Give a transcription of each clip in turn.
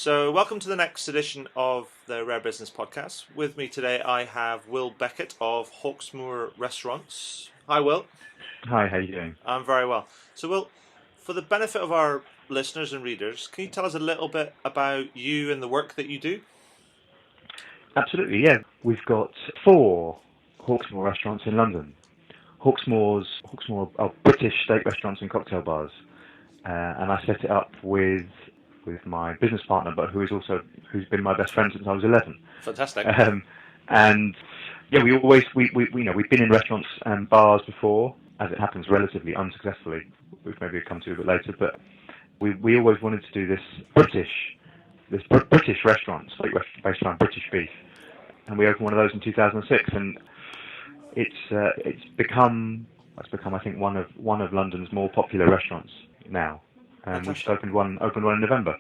So, welcome to the next edition of the Rare Business Podcast. With me today, I have Will Beckett of Hawksmoor Restaurants. Hi, Will. Hi, how are you doing? I'm very well. So, Will, for the benefit of our listeners and readers, can you tell us a little bit about you and the work that you do? Absolutely, yeah. We've got 4 Hawksmoor restaurants in London. Hawksmoor are British steak restaurants and cocktail bars, and I set it up with my business partner, but who's been my best friend since I was 11. Fantastic. And yeah, we've been in restaurants and bars before, as it happens, relatively unsuccessfully, which maybe we'll come to a bit later. But we always wanted to do this British restaurant, steak restaurant based around British beef, and we opened one of those in 2006, and it's become I think one of London's more popular restaurants now. And we just opened one in November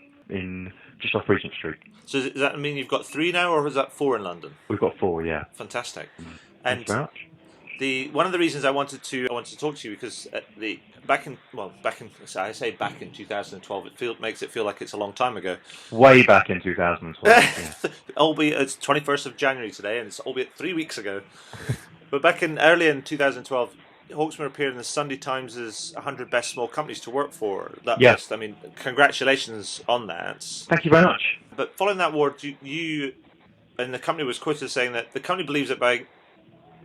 just off Regent Street. So does that mean you've got 3 now, or is that 4 in London? We've got 4, yeah. Fantastic. Thanks very much. One of the reasons I wanted to talk to you because back in 2012, makes it feel like it's a long time ago. Way back in 2012. Yeah. Albeit it's 21st of January today, and it's albeit 3 weeks ago. But early in 2012. Hawksmoor appeared in the Sunday Times as 100 best small companies to work for. That list. I mean, congratulations on that. Thank you very much. But following that award, you and the company was quoted as saying that the company believes that by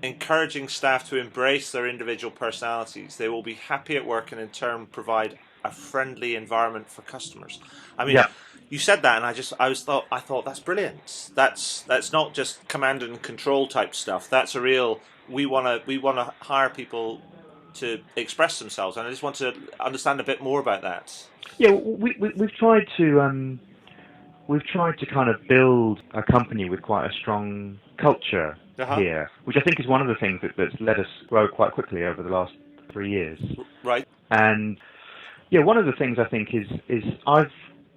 encouraging staff to embrace their individual personalities, they will be happy at work and in turn provide a friendly environment for customers. I mean, You said that, and I thought that's brilliant. That's not just command and control type stuff. That's a real. We want to hire people to express themselves, and I just want to understand a bit more about that. Yeah, we've tried to kind of build a company with quite a strong culture here, which I think is one of the things that's let us grow quite quickly over the last 3 years. Right. And yeah, one of the things I think is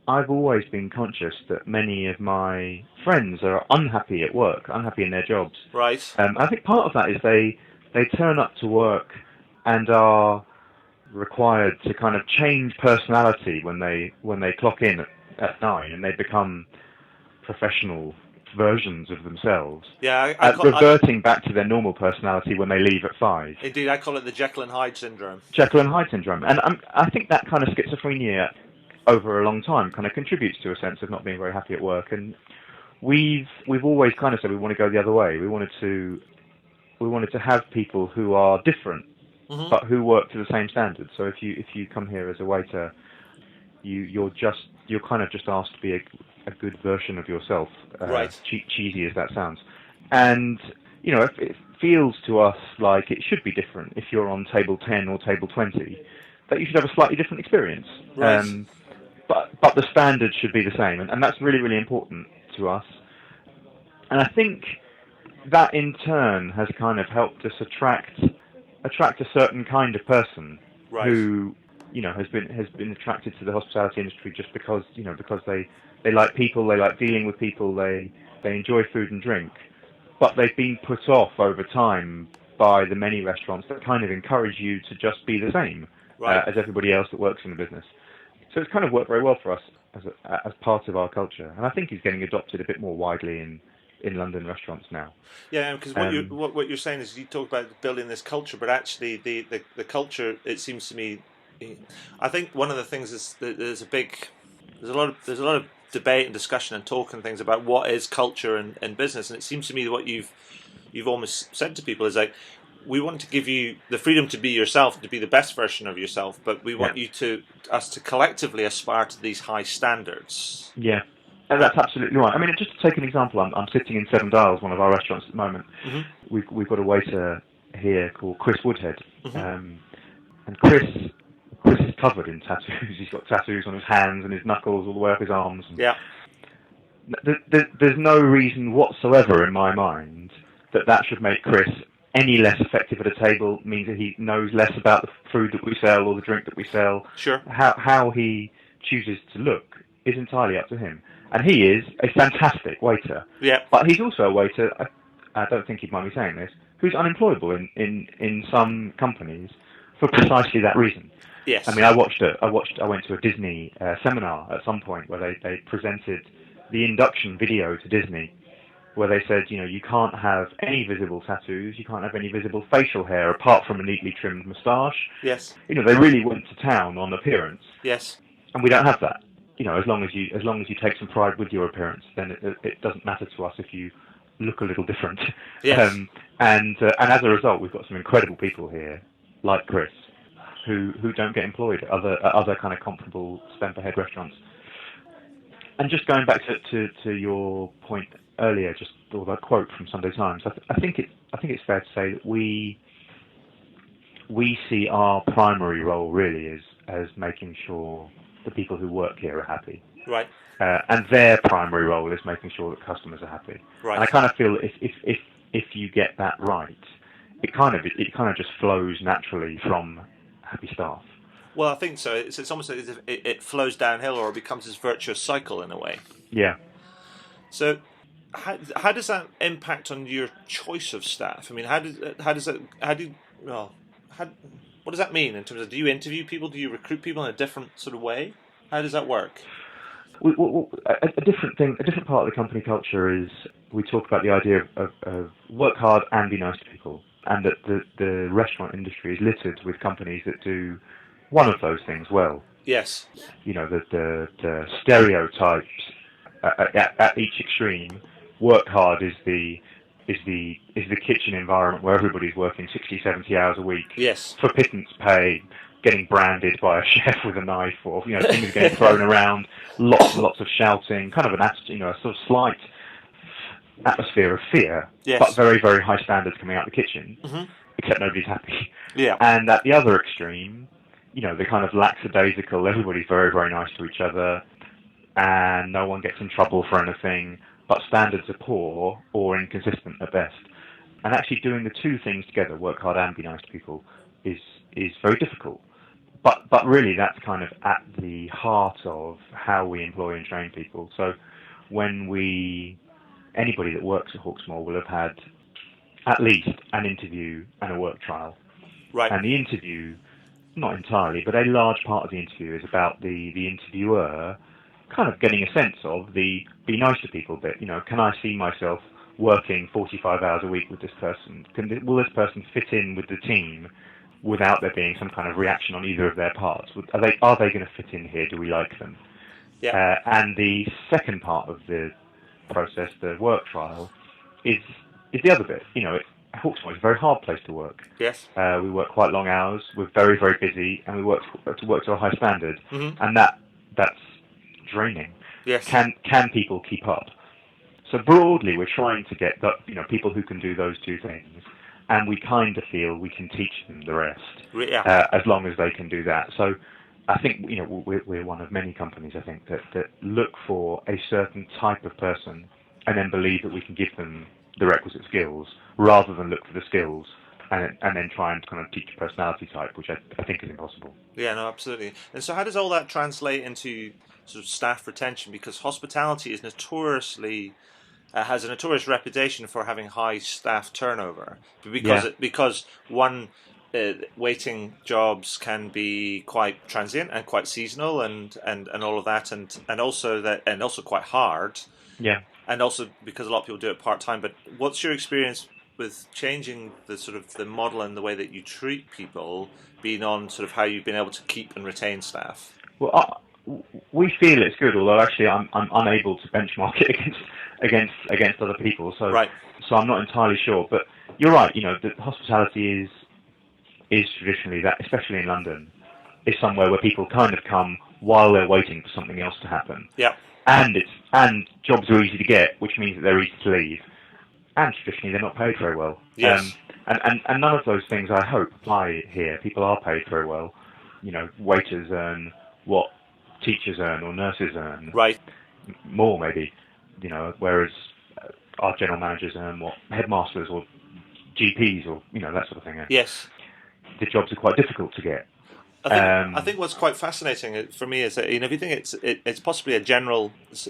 I've always been conscious that many of my friends are unhappy at work, unhappy in their jobs. Right. I think part of that is they turn up to work and are required to kind of change personality when they clock in at 9, and they become professional versions of themselves. Yeah, reverting back to their normal personality when they leave at 5. Indeed, I call it the Jekyll and Hyde syndrome. Jekyll and Hyde syndrome, and I think that kind of schizophrenia over a long time kind of contributes to a sense of not being very happy at work, and we've always kind of said we want to go the other way. We wanted to have people who are different, but who work to the same standards. So if you come here as a waiter, you're kind of just asked to be a good version of yourself, right? Cheesy as that sounds, and it feels to us like it should be different. If you're on table 10 or table 20, that you should have a slightly different experience. Right. But the standards should be the same, and that's really, really important to us. And I think that in turn has kind of helped us attract a certain kind of person, right, who has been attracted to the hospitality industry just because they like people, they like dealing with people, they enjoy food and drink, but they've been put off over time by the many restaurants that kind of encourage you to just be the same, right, as everybody else that works in the business. So it's kind of worked very well for us as part of our culture, and I think it's getting adopted a bit more widely in London restaurants now. Yeah, because what you're saying is you talk about building this culture, but actually the culture, it seems to me, I think one of the things is that there's a lot of debate and discussion and talk and things about what is culture and business, and it seems to me that what you've almost said to people is like, we want to give you the freedom to be yourself, to be the best version of yourself, but we want us to collectively aspire to these high standards. Yeah, and that's absolutely right. I mean, just to take an example, I'm sitting in Seven Dials, one of our restaurants at the moment. Mm-hmm. We've got a waiter here called Chris Woodhead, and Chris is covered in tattoos. He's got tattoos on his hands and his knuckles all the way up his arms. Yeah. There's no reason whatsoever in my mind that should make Chris any less effective at a table, means that he knows less about the food that we sell or the drink that we sell. Sure. How he chooses to look is entirely up to him. And he is a fantastic waiter. Yeah. But he's also a waiter, I don't think he'd mind me saying this, who's unemployable in some companies for precisely that reason. Yes. I mean, I went to a Disney seminar at some point where they presented the induction video to Disney, where they said, you can't have any visible tattoos, you can't have any visible facial hair apart from a neatly trimmed moustache. Yes. They really went to town on appearance. Yes. And we don't have that. As long as you take some pride with your appearance, then it doesn't matter to us if you look a little different. Yes. And as a result, we've got some incredible people here, like Chris, who don't get employed at other kind of comparable spend per head restaurants. And just going back to your point earlier, just or that quote from Sunday Times, I think it's fair to say that we see our primary role really as making sure the people who work here are happy. Right. And their primary role is making sure that customers are happy. Right. And I kind of feel if you get that right, it kind of just flows naturally from happy staff. Well, I think so. It's almost as if it flows downhill, or it becomes this virtuous cycle in a way. Yeah. So, how does that impact on your choice of staff? I mean, what does that mean in terms of, do you interview people? Do you recruit people in a different sort of way? How does that work? A different part of the company culture is we talk about the idea of work hard and be nice to people, and that the restaurant industry is littered with companies that do one of those things well. Yes. The stereotypes at each extreme. Work hard is the kitchen environment where everybody's working 60, 70 hours a week. Yes. For pittance pay, getting branded by a chef with a knife, or things getting thrown around, lots and lots of shouting, kind of an attitude, a sort of slight atmosphere of fear, yes. But very, very high standards coming out the kitchen, mm-hmm. except nobody's happy. Yeah. And at the other extreme, the kind of lackadaisical, everybody's very, very nice to each other, and no one gets in trouble for anything, but standards are poor or inconsistent at best. And actually doing the two things together, work hard and be nice to people, is very difficult. But really that's kind of at the heart of how we employ and train people. So anybody that works at Hawksmoor will have had at least an interview and a work trial. Right. And the interview, not entirely, but a large part of the interview is about the interviewer kind of getting a sense of the be nice to people bit. Can I see myself working 45 hours a week with this person? Will this person fit in with the team without there being some kind of reaction on either of their parts? Are they going to fit in here? Do we like them? Yeah. And the second part of the process, the work trial, is the other bit. Hawksmoor is a very hard place to work. Yes. We work quite long hours. We're very, very busy, and we work to a high standard. Mm-hmm. And that's draining. Yes. Can people keep up? So broadly, we're trying to get people who can do those two things, and we kind of feel we can teach them the rest. Yeah. As long as they can do that. So I think we're one of many companies, I think, that look for a certain type of person and then believe that we can give them the requisite skills rather than look for the skills and then try and kind of teach a personality type, which I think is impossible. Yeah, no, absolutely. And so how does all that translate into sort of staff retention? Because hospitality is notoriously has a notorious reputation for having high staff turnover because one waiting jobs can be quite transient and quite seasonal and all of that and also quite hard. Yeah. And also because a lot of people do it part time. But what's your experience with changing the sort of the model and the way that you treat people, being on sort of how you've been able to keep and retain staff? Well, we feel it's good, although actually I'm unable to benchmark it against other people. So right. So I'm not entirely sure. But you're right. The hospitality is traditionally that, especially in London, is somewhere where people kind of come while they're waiting for something else to happen. Yeah. And jobs are easy to get, which means that they're easy to leave. And traditionally, they're not paid very well. Yes. And none of those things, I hope, apply here. People are paid very well. Waiters earn what teachers earn or nurses earn. Right. More, maybe. Whereas our general managers earn what headmasters or GPs or, that sort of thing. Yes. The jobs are quite difficult to get. I think what's quite fascinating for me is that if you think it's possibly a general, it's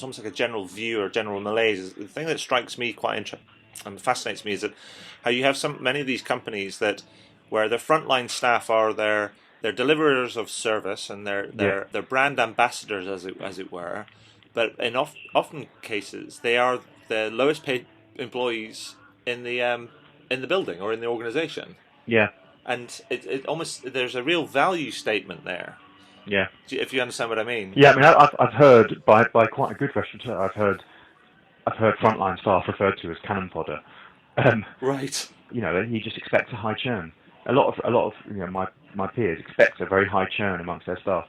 almost like a general view or general malaise. The thing that strikes me quite interesting and fascinates me is that how you have many of these companies that where their frontline staff are their deliverers of service and their brand ambassadors, as it were. But in often cases, they are the lowest paid employees in the building or in the organisation. Yeah. And it almost, there's a real value statement there. Yeah. If you understand what I mean. Yeah, I mean, I've heard by quite a good restaurateur, I've heard frontline staff referred to as cannon fodder. Right. You know, you just expect a high churn. A lot of my peers expect a very high churn amongst their staff.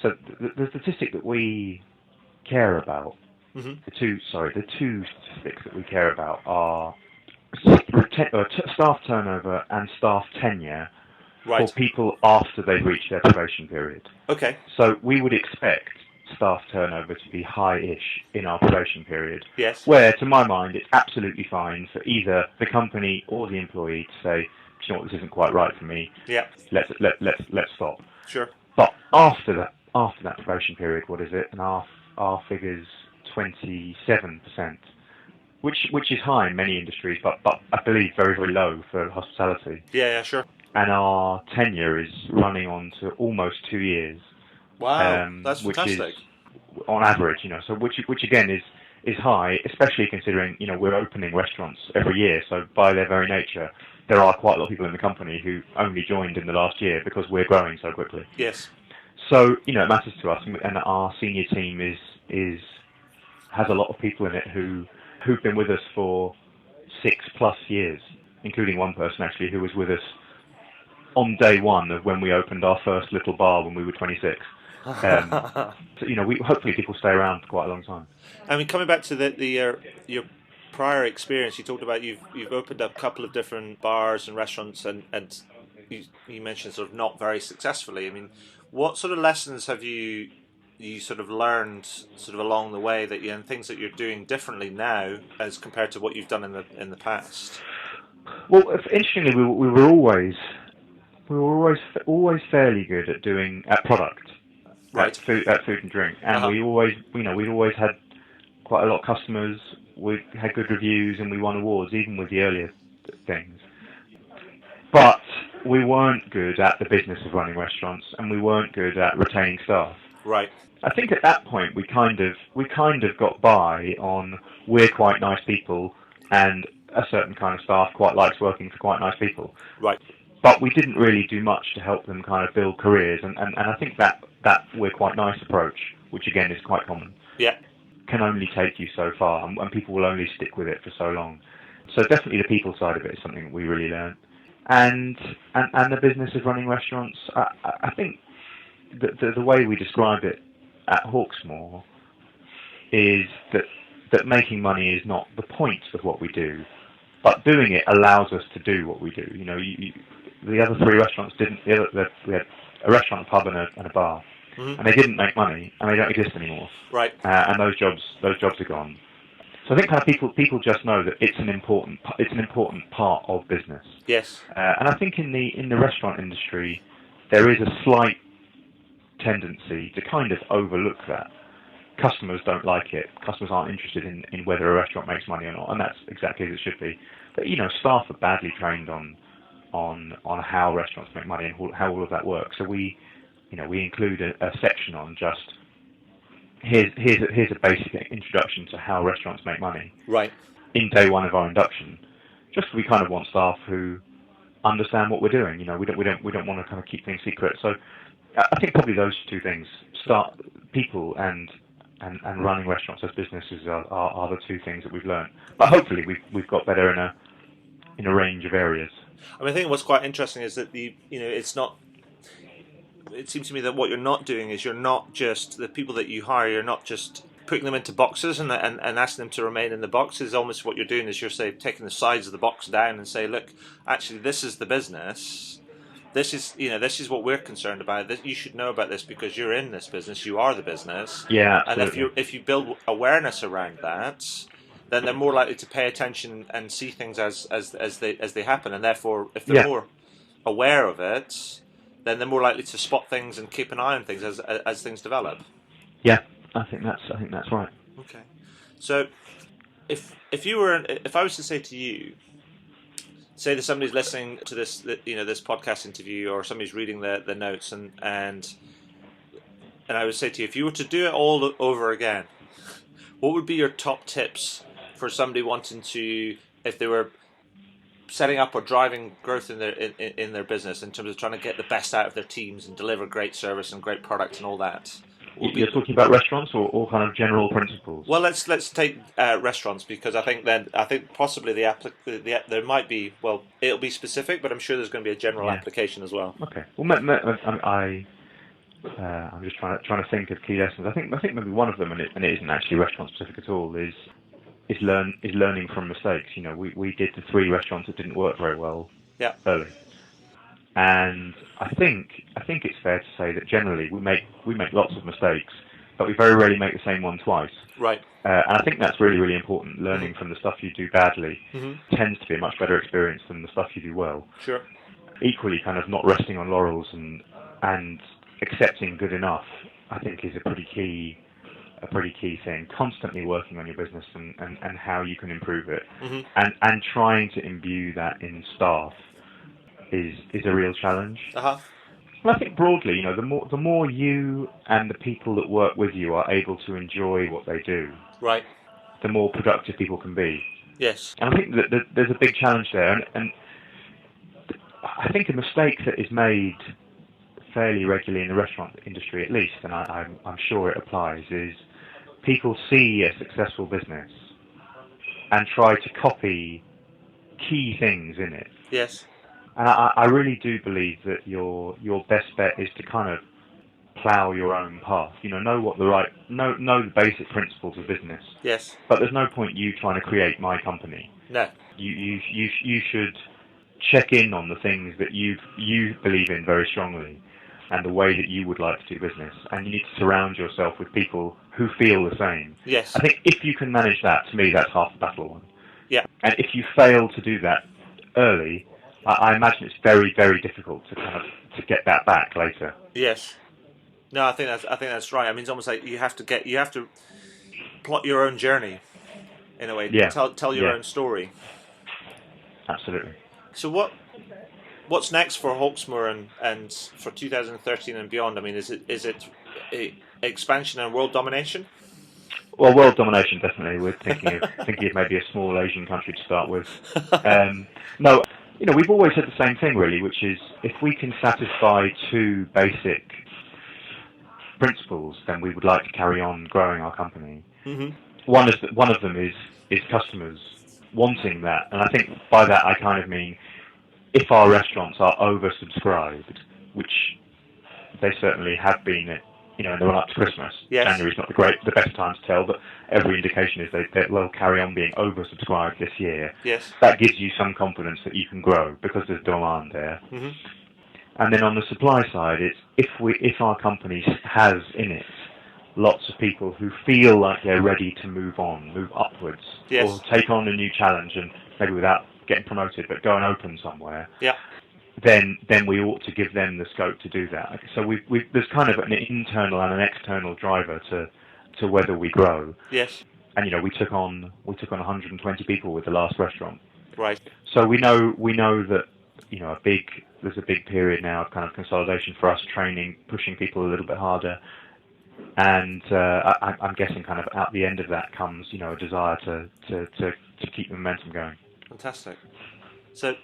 So the statistic that we care about, Mm-hmm. the two statistics that we care about are staff turnover and staff tenure Right. for people after they've reached their probation period. Okay. So we would expect staff turnover to be high-ish in our probation period. Yes. Where, to my mind, it's absolutely fine for either the company or the employee to say, "Do you know what, this isn't quite right for me. Yeah. Let's stop." Sure. But after that probation period, what is it? And our figures 27%, which is high in many industries, but I believe very, very low for hospitality. Yeah, sure. And our tenure is running on to almost 2 years. Wow, that's fantastic. Which is on average, so which again is high, especially considering we're opening restaurants every year. So by their very nature, there are quite a lot of people in the company who only joined in the last year because we're growing so quickly. Yes. So it matters to us, and our senior team has a lot of people in it who've been with us for 6+ years, including one person actually who was with us on day one of when we opened our first little bar when we were 26. So, hopefully people stay around for quite a long time. I mean, coming back to your prior experience, you talked about you've opened up a couple of different bars and restaurants, and you mentioned sort of not very successfully. I mean, what sort of lessons have you sort of learned sort of along the way and things that you're doing differently now as compared to what you've done in the past? Well, interestingly, we were always fairly good at product, right? At food and drink, and we'd always had quite a lot of customers. We had good reviews, and we won awards even with the earlier things. But we weren't good at the business of running restaurants, and we weren't good at retaining staff. Right. I think at that point we kind of got by on we're quite nice people, and a certain kind of staff quite likes working for quite nice people. Right. But we didn't really do much to help them kind of build careers, and I think that we're quite nice approach, which again is quite common, can only take you so far, and people will only stick with it for so long. So definitely the people side of it is something that we really learned, and the business of running restaurants. I think the way we describe it at Hawksmoor is that making money is not the point of what we do, but doing it allows us to do what we do. The other three restaurants didn't. We had a restaurant, a pub, and a bar, and they didn't make money, and they don't exist anymore. Right. And those jobs are gone. So I think kind of people just know that it's an important part of business. Yes. And I think in the restaurant industry, there is a slight tendency to kind of overlook that. Customers don't like it. Customers aren't interested in whether a restaurant makes money or not, and that's exactly as it should be. But staff are badly trained on how restaurants make money and how all of that works. So we include a section on just here's a basic introduction to how restaurants make money. Right. In day one of our induction, just we kind of want staff who understand what we're doing. We don't want to kind of keep things secret. So I think probably those two things: people and running restaurants as businesses are the two things that we've learned. But hopefully we've got better in a range of areas. I mean, I think what's quite interesting is that it's not. It seems to me that what you're not doing is you're not just the people that you hire. You're not just putting them into boxes and asking them to remain in the boxes. Almost what you're doing is you're taking the sides of the box down and say, look, actually, this is the business. This is what we're concerned about. You should know about this because you're in this business. You are the business. Yeah, absolutely. And if you build awareness around that, then they're more likely to pay attention and see things as they happen. And therefore, if they're more aware of it, then they're more likely to spot things and keep an eye on things as things develop. Yeah, I think that's right. Okay, so if I was to say to you, say that somebody's listening to this, this podcast interview, or somebody's reading the notes, and I would say to you, if you were to do it all over again, what would be your top tips for somebody wanting to, if they were setting up or driving growth in their business, in terms of trying to get the best out of their teams and deliver great service and great product and all that? You're talking about restaurants or kind of general principles? Well, let's take restaurants, because I think possibly there might be, well, it'll be specific, but I'm sure there's going to be a general application as well. Okay. Well, I'm just trying to think of key lessons. I think maybe one of them, and it isn't actually restaurant specific at all, is learning from mistakes. We did the 3 restaurants that didn't work very well early. And I think it's fair to say that generally we make lots of mistakes, but we very rarely make the same one twice. Right. And I think that's really, really important. Learning from the stuff you do badly tends to be a much better experience than the stuff you do well. Sure. Equally, kind of not resting on laurels and accepting good enough, I think, is a pretty key thing. Constantly working on your business and how you can improve it, and trying to imbue that in staff is a real challenge. Well, I think broadly, the more you and the people that work with you are able to enjoy what they do, right, the more productive people can be. Yes. And I think that there's a big challenge there, and I think a mistake that is made fairly regularly in the restaurant industry, at least, and I'm sure it applies, is people see a successful business and try to copy key things in it. Yes. And I really do believe that your best bet is to kind of plough your own path. Know the basic principles of business. Yes. But there's no point you trying to create my company. No. You should check in on the things that you believe in very strongly, and the way that you would like to do business. And you need to surround yourself with people who feel the same. Yes. I think if you can manage that, to me, that's half the battle won. Yeah. And if you fail to do that early, I imagine it's very, very difficult to get that back later. Yes. No, I think that's right. I mean, it's almost like you have to plot your own journey, in a way. Yeah. Tell your own story. Absolutely. So what's next for Hawksmoor and for 2013 and beyond? I mean, is it expansion and world domination? Well, world domination, definitely. We're thinking of maybe a small Asian country to start with. No, we've always said the same thing, really, which is if we can satisfy 2 basic principles, then we would like to carry on growing our company. Mm-hmm. One of them is customers wanting that, and I think by that I kind of mean if our restaurants are oversubscribed, which they certainly have been, in the run up to Christmas. Yes. January's not the best time to tell, but every indication is they will carry on being oversubscribed this year. Yes. That gives you some confidence that you can grow because there's demand there. Mm-hmm. And then on the supply side, it's if our company has in it lots of people who feel like they're ready to move upwards, yes, or take on a new challenge, and maybe without getting promoted, but go and open somewhere. Yeah. Then we ought to give them the scope to do that. So there's kind of an internal and an external driver to whether we grow. Yes. And we took on 120 people with the last restaurant. Right. So we know that there's a big period now of kind of consolidation for us, training, pushing people a little bit harder, and I'm guessing kind of at the end of that comes a desire to keep the momentum going. Fantastic. So,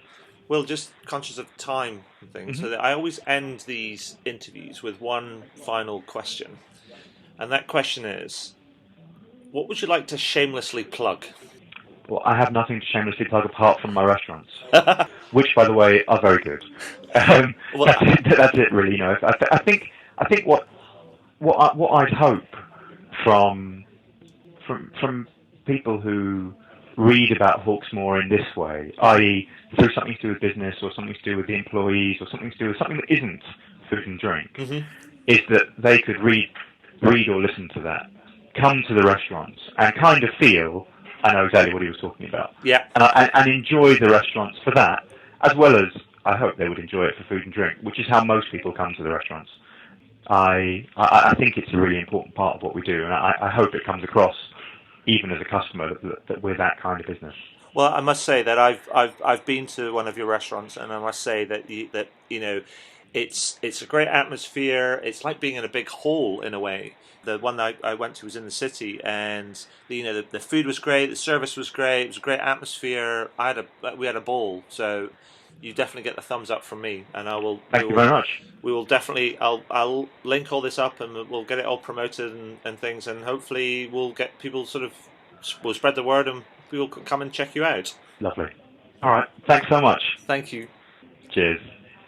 Will, just conscious of time and things, Mm-hmm. so that I always end these interviews with one final question, and that question is, what would you like to shamelessly plug? Well, I have nothing to shamelessly plug apart from my restaurants, which, by the way, are very good. Well, that's it, really. I think what I'd hope from people who read about Hawksmoor in this way, i.e., through something to do with business or something to do with the employees or something to do with something that isn't food and drink, mm-hmm. is that they could read or listen to that, come to the restaurants, and kind of feel, I know exactly what he was talking about. Yeah. And enjoy the restaurants for that, as well as I hope they would enjoy it for food and drink, which is how most people come to the restaurants. I think it's a really important part of what we do, and I hope it comes across, even as a customer, that we're that kind of business. Well, I must say that I've been to one of your restaurants, and I must say that it's a great atmosphere. It's like being in a big hall in a way. The one I went to was in the city, and the food was great, the service was great, it was a great atmosphere. We had a ball, so you definitely get the thumbs up from me, and I will Thank you very much. we will definitely I'll link all this up, and we'll get it all promoted and things, and hopefully we'll get people we'll spread the word, and people can come and check you out. Lovely. All right. Thanks so much. Thank you. Cheers.